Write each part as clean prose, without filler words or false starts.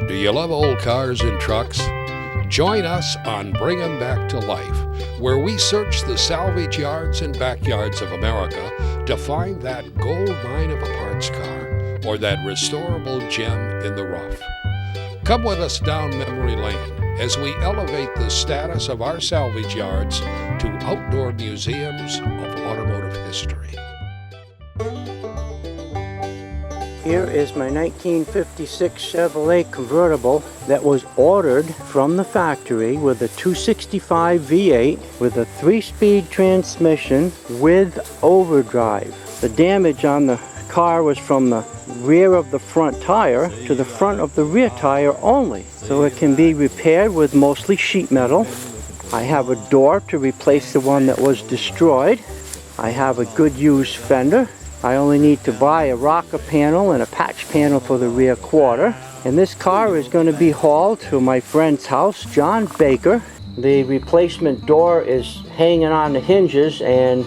Do you love old cars and trucks? Join us on Bring 'em Back to Life, where we search the salvage yards and backyards of America to find that gold mine of a parts car or that restorable gem in the rough. Come with us down memory lane as we elevate the status of our salvage yards to outdoor museums of automotive history. Here is my 1956 Chevrolet convertible that was ordered from the factory with a 265 V8 with a 3-speed transmission with overdrive. The damage on the car was from the rear of the front tire to the front of the rear tire only. So it can be repaired with mostly sheet metal. I have a door to replace the one that was destroyed. I have a good used fender. I only need to buy a rocker panel and a patch panel for the rear quarter. And this car is going to be hauled to my friend's house, John Baker. The replacement door is hanging on the hinges and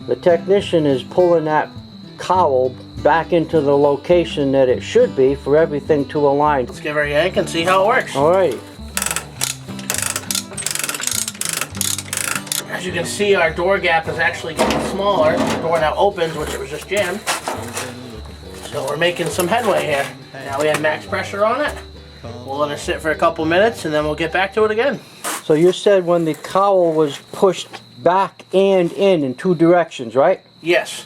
the technician is pulling that cowl back into the location that it should be for everything to align. Let's give her a yank and see how it works. Alright. As you can see, our door gap is actually getting smaller. The door now opens, which it was just jammed. So we're making some headway here. Now we have max pressure on it. We'll let it sit for a couple minutes and then we'll get back to it again. So you said when the cowl was pushed back and in two directions, right? Yes.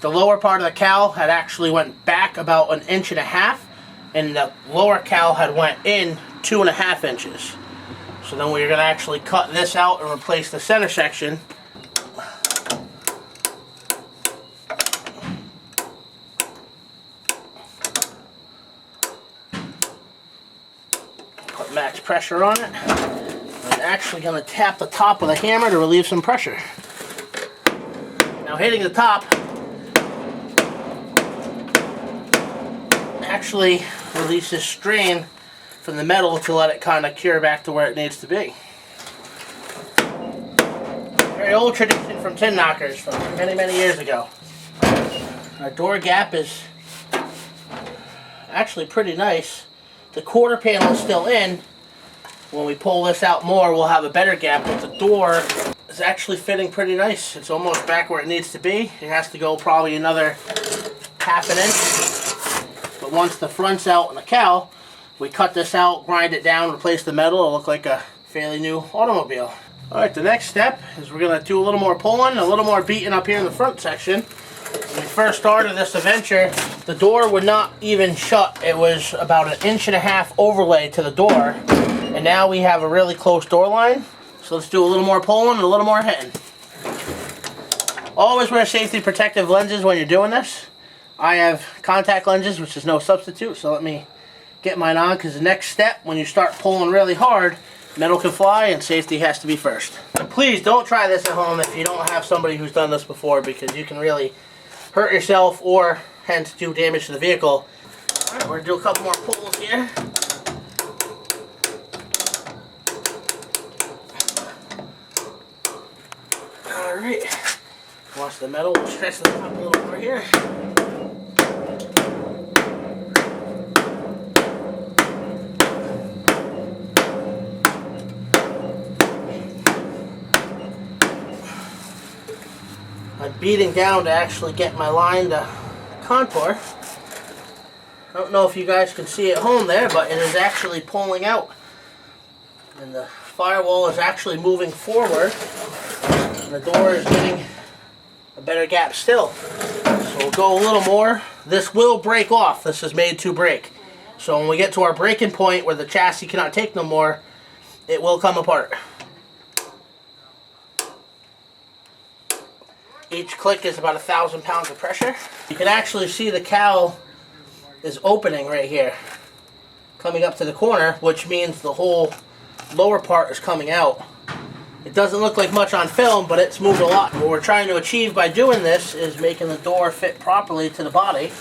The lower part of the cowl had actually went back about 1.5 inches, and the lower cowl had went in 2.5 inches. So then we're going to actually cut this out and replace the center section. Put max pressure on it. I'm actually going to tap the top with a hammer to relieve some pressure. Now hitting the top actually releases strain from the metal to let it kind of cure back to where it needs to be. Very old tradition from tin knockers from many, many years ago. Our door gap is actually pretty nice. The quarter panel is still in. When we pull this out more, we'll have a better gap, but the door is actually fitting pretty nice. It's almost back where it needs to be. It has to go probably another 1/2 inch. But once the front's out and the cowl, we cut this out, grind it down, replace the metal. It'll look like a fairly new automobile. Alright, the next step is we're going to do a little more pulling, a little more beating up here in the front section. When we first started this adventure, the door would not even shut. It was about 1.5 inches overlay to the door. And now we have a really close door line. So let's do a little more pulling and a little more hitting. Always wear safety protective lenses when you're doing this. I have contact lenses, which is no substitute, so let me get mine on, because the next step, when you start pulling really hard, metal can fly and safety has to be first. And please don't try this at home if you don't have somebody who's done this before, because you can really hurt yourself or hence do damage to the vehicle. Alright, we're going to do a couple more pulls here. Alright, watch the metal, we'll stretch the top a little more here. I'm beating down to actually get my line to contour. I don't know if you guys can see at home there, but it is actually pulling out. And the firewall is actually moving forward. And the door is getting a better gap still. So we'll go a little more. This will break off. This is made to break. So when we get to our breaking point where the chassis cannot take no more, it will come apart. Each click is about 1,000 pounds of pressure. You can actually see the cowl is opening right here, coming up to the corner, which means the whole lower part is coming out. It doesn't look like much on film, but it's moved a lot. What we're trying to achieve by doing this is making the door fit properly to the body.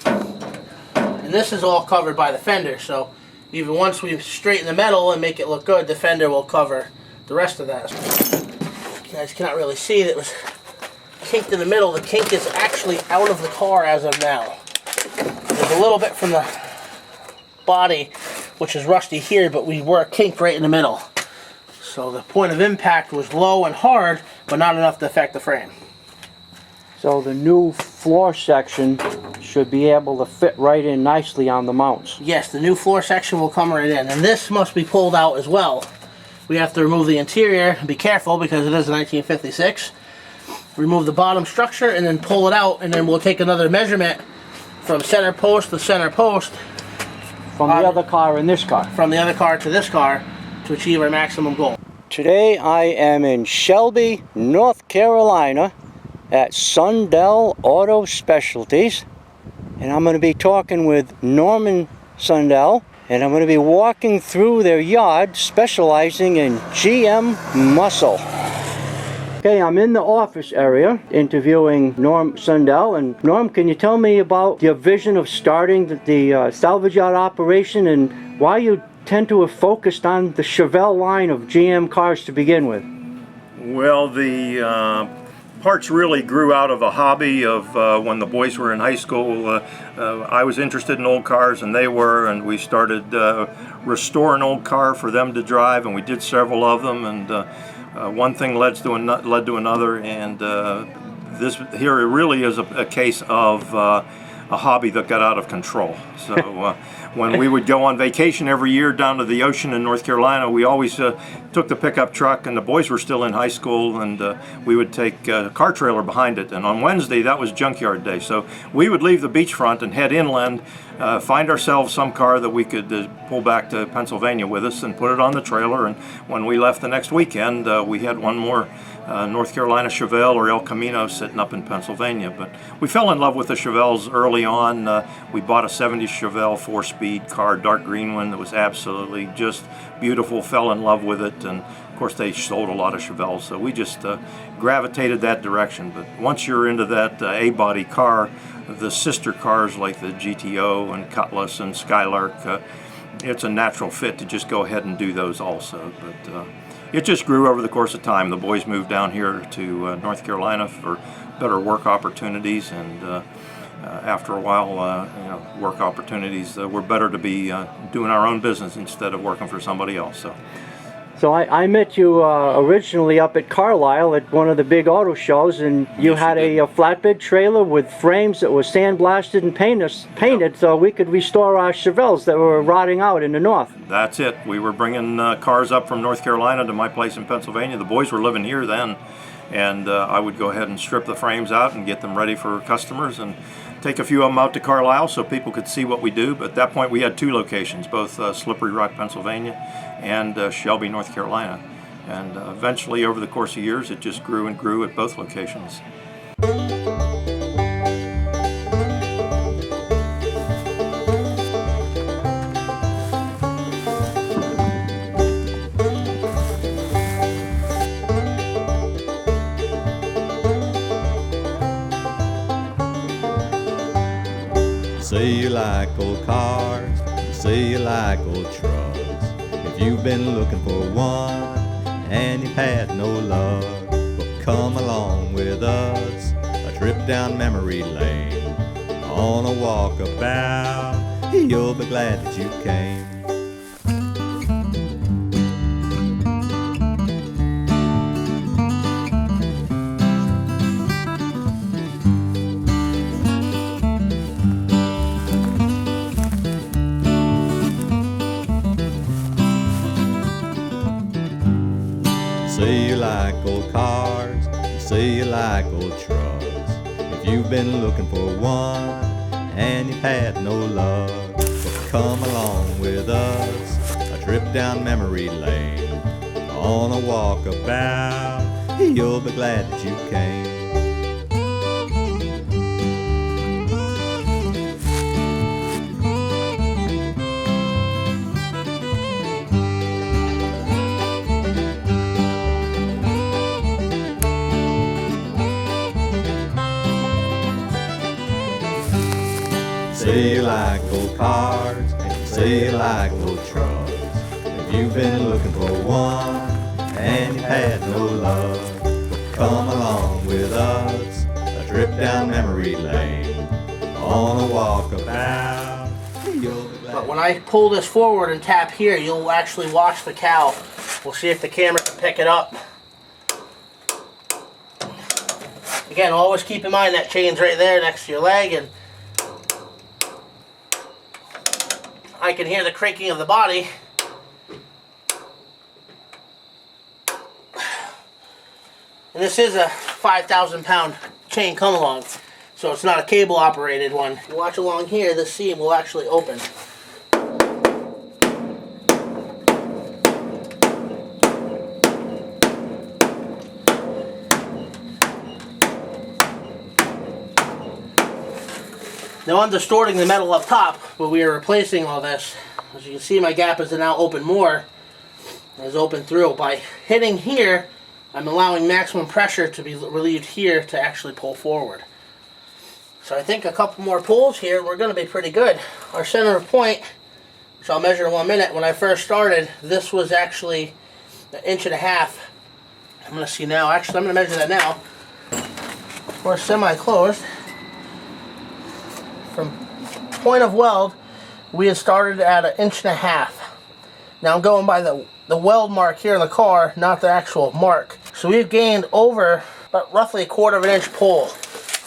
And this is all covered by the fender, so even once we straighten the metal and make it look good, the fender will cover the rest of that. You guys cannot really see that it was kinked in the middle. The kink is actually out of the car as of now. There's a little bit from the body, which is rusty here, but we were kinked right in the middle. So the point of impact was low and hard, but not enough to affect the frame. So the new floor section should be able to fit right in nicely on the mounts. Yes, the new floor section will come right in, and this must be pulled out as well. We have to remove the interior, be careful because it is a 1956. Remove the bottom structure and then pull it out, and then we'll take another measurement from center post to center post. From the other car and this car. From the other car to this car to achieve our maximum goal. Today I am in Shelby, North Carolina at Sundell Auto Specialties, and I'm going to be talking with Norman Sundell, and I'm going to be walking through their yard specializing in GM muscle. Okay, I'm in the office area interviewing Norm Sundell, and Norm, can you tell me about your vision of starting the salvage yard operation and why you tend to have focused on the CHEVELLE line of GM cars to begin with? Well, the parts really grew out of a hobby of when the boys were in high school. I was interested in old cars and they were, and we started restoring old car for them to drive, and we did several of them, and one thing led to another, and this here really is a case of a hobby that got out of control. So when we would go on vacation every year down to the ocean in North Carolina, we always took the pickup truck, and the boys were still in high school, and we would take a car trailer behind it. And on Wednesday, that was junkyard day. So we would leave the beachfront and head inland, find ourselves some car that we could pull back to Pennsylvania with us and put it on the trailer. And when we left the next weekend, we had one more North Carolina CHEVELLE or El Camino sitting up in Pennsylvania. But we fell in love with the CHEVELLES early on. We bought a 70s CHEVELLE 4-speed car, dark green one, that was absolutely just beautiful, fell in love with it, and of course they sold a lot of CHEVELLES, so we just gravitated that direction. But once you're into that A-body car, the sister cars like the GTO and Cutlass and Skylark, it's a natural fit to just go ahead and do those also. But it just grew over the course of time. The boys moved down here to North Carolina for better work opportunities, and after a while, work opportunities were better to be doing our own business instead of working for somebody else. So I met you originally up at Carlisle at one of the big auto shows, and you had a flatbed trailer with frames that were sandblasted and painted so we could restore our CHEVELLES that were rotting out in the north. That's it. We were bringing cars up from North Carolina to my place in Pennsylvania. The boys were living here then, and I would go ahead and strip the frames out and get them ready for customers and take a few of them out to Carlisle so people could see what we do. But at that point we had two locations, both Slippery Rock, Pennsylvania and Shelby, North Carolina. And eventually over the course of years it just grew and grew at both locations. Say you like old cars, say you like old trucks. If you've been looking for one and you've had no luck, well, come along with us, a trip down memory lane. On a walkabout, you'll be glad that you came. Say you like old cars, say you like old trucks. If you've been looking for one and you've had no luck, well, come along with us, a trip down memory lane. On a walkabout, you'll be glad that you came. Say you like old cars, and say you like old trucks. If you've been looking for one and you've had no luck, come along with us, a trip down memory lane. On a walkabout, You'll be glad. But when I pull this forward and tap here, you'll actually watch the cow. We'll see if the camera can pick it up. Again, always keep in mind that chain's right there next to your leg, and I can hear the creaking of the body. And this is a 5,000-pound chain come along, so it's not a cable operated one. You watch along here, this seam will actually open. Now I'm distorting the metal up top, but we are replacing all this. As you can see, my gap is now open more. It's open through. By hitting here, I'm allowing maximum pressure to be relieved here to actually pull forward. So I think a couple more pulls here, we're going to be pretty good. Our center of point, which I'll measure in 1 minute, when I first started, this was actually 1.5 inches. I'm going to see now. Actually, I'm going to measure that now. We're semi-closed. From point of weld, we had started at 1.5 inches. Now I'm going by the weld mark here in the car, not the actual mark. So we've gained over about roughly 1/4 inch pull.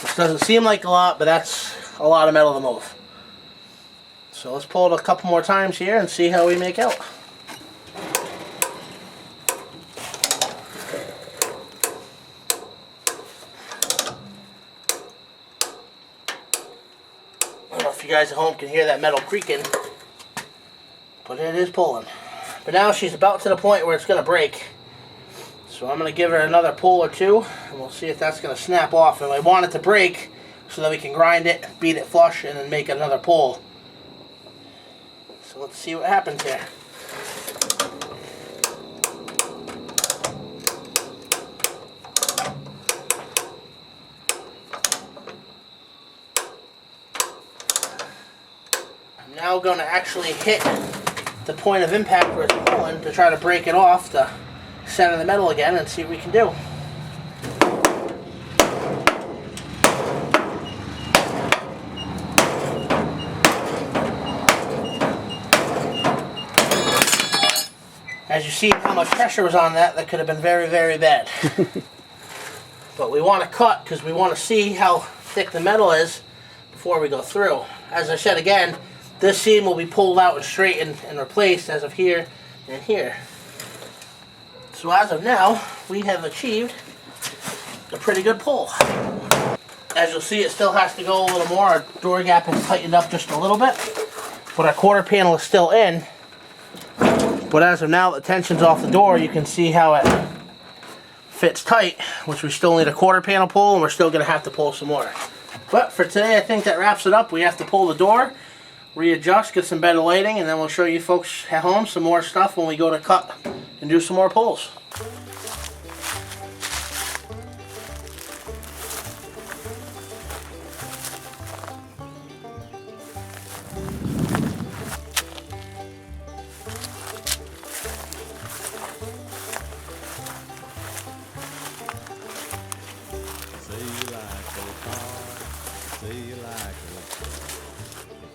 Which doesn't seem like a lot, but that's a lot of metal to move. So let's pull it a couple more times here and see how we make out. I don't know if you guys at home can hear that metal creaking, but it is pulling. But now she's about to the point where it's going to break. So I'm going to give her another pull or two, and we'll see if that's going to snap off. And I want it to break so that we can grind it, beat it flush, and then make another pull. So let's see what happens here. I'm now going to actually hit the point of impact where it's pulling to try to break it off to center the metal again and see what we can do. As you see how much pressure was on that, that could have been very, very bad. But we want to cut because we want to see how thick the metal is before we go through. As I said again, this seam will be pulled out and straightened and replaced as of here and here. So as of now, we have achieved a pretty good pull. As you'll see, it still has to go a little more. Our door gap is tightened up just a little bit, but our quarter panel is still in. But as of now, the tension's off the door. You can see how it fits tight, which we still need a quarter panel pull, and we're still going to have to pull some more. But for today, I think that wraps it up. We have to pull the door, readjust, get some better lighting, and then we'll show you folks at home some more stuff when we go to cut and do some more pulls.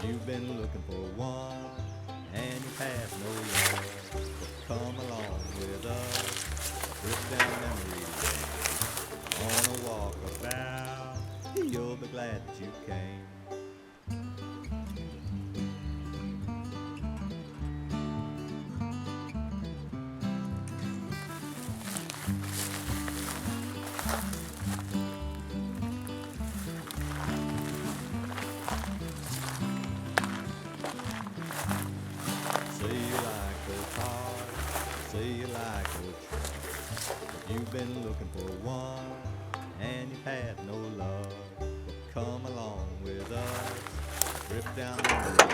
You've been looking for one, and you've had no luck. Come along with us, trip down memory lane. On a walkabout, you'll be glad that you came. You've been looking for one, and you've had no luck. Well, come along with us, trip down the road,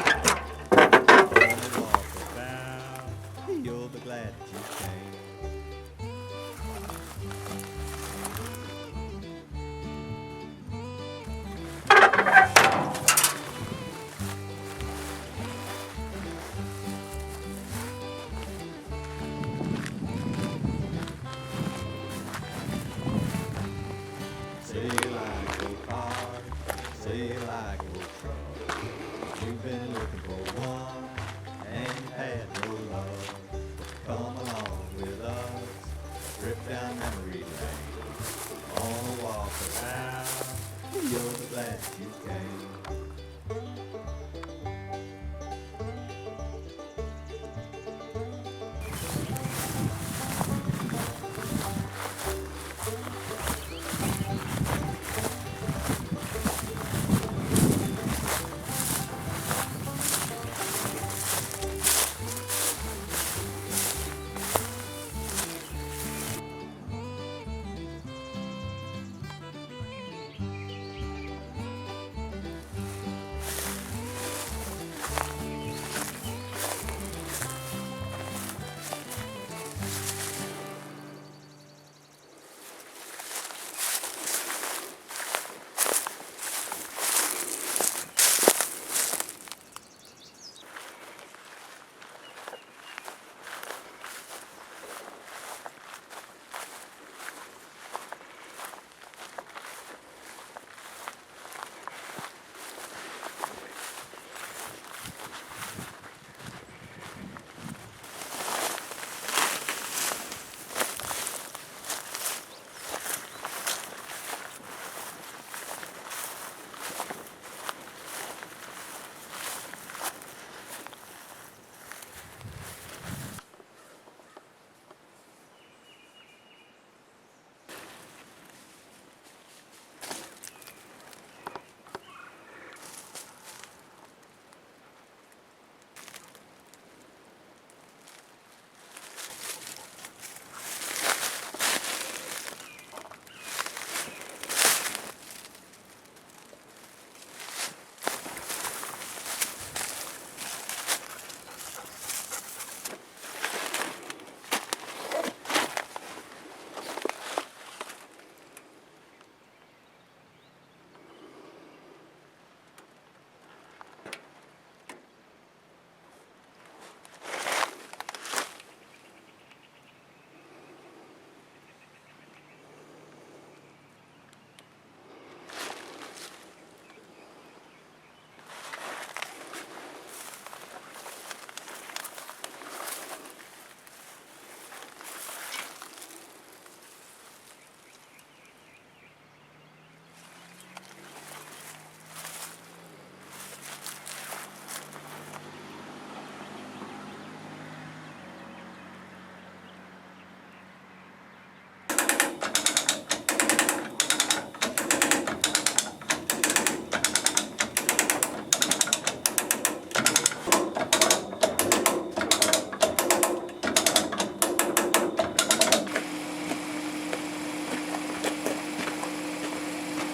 on a walkabout, you'll be glad that you came. Say you like old cars, say you like old trucks. You've been looking for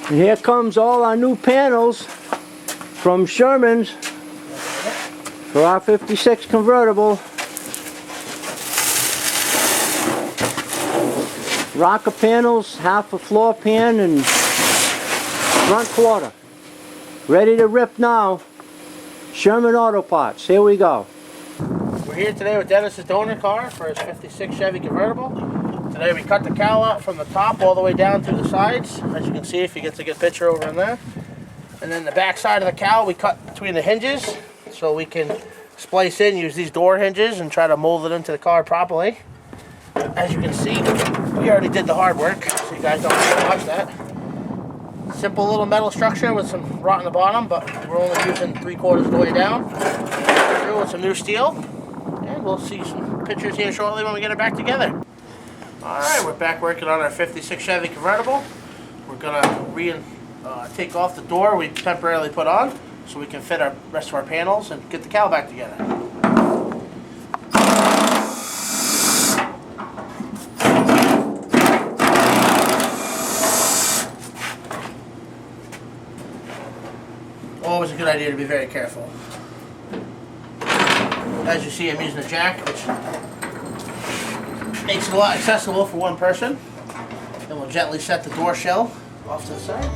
And here comes all our new panels from Sherman's for our 56 convertible. Rocker panels, half a floor pan and front quarter. Ready to rip now. Sherman Auto Parts, here we go. We're here today with Dennis's donor car for his 56 Chevy convertible. Today we cut the cowl out from the top all the way down to the sides, as you can see if you get a good picture over in there. And then the back side of the cowl we cut between the hinges so we can splice in, use these door hinges and try to mold it into the car properly. As you can see, we already did the hard work, so you guys don't have to watch that. Simple little metal structure with some rot in the bottom, but we're only using 3/4 of the way down. Through with some new steel, and we'll see some pictures here shortly when we get it back together. Alright, we're back working on our 56 Chevy convertible. We're going to take off the door we temporarily put on so we can fit our rest of our panels and get the cowl back together. Always a good idea to be very careful. As you see, I'm using a jack, which makes it a lot accessible for one person. Then we'll gently set the door shell off to the side.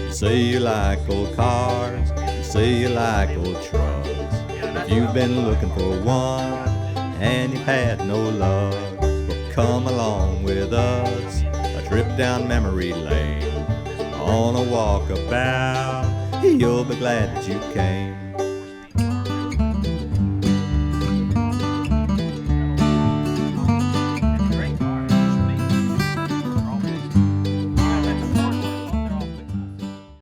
You say you like old cars, you say you like old trucks. If you've been looking for one and you've had no luck, well, come along with us, a trip down memory lane, on a walkabout. You'll be glad that you came.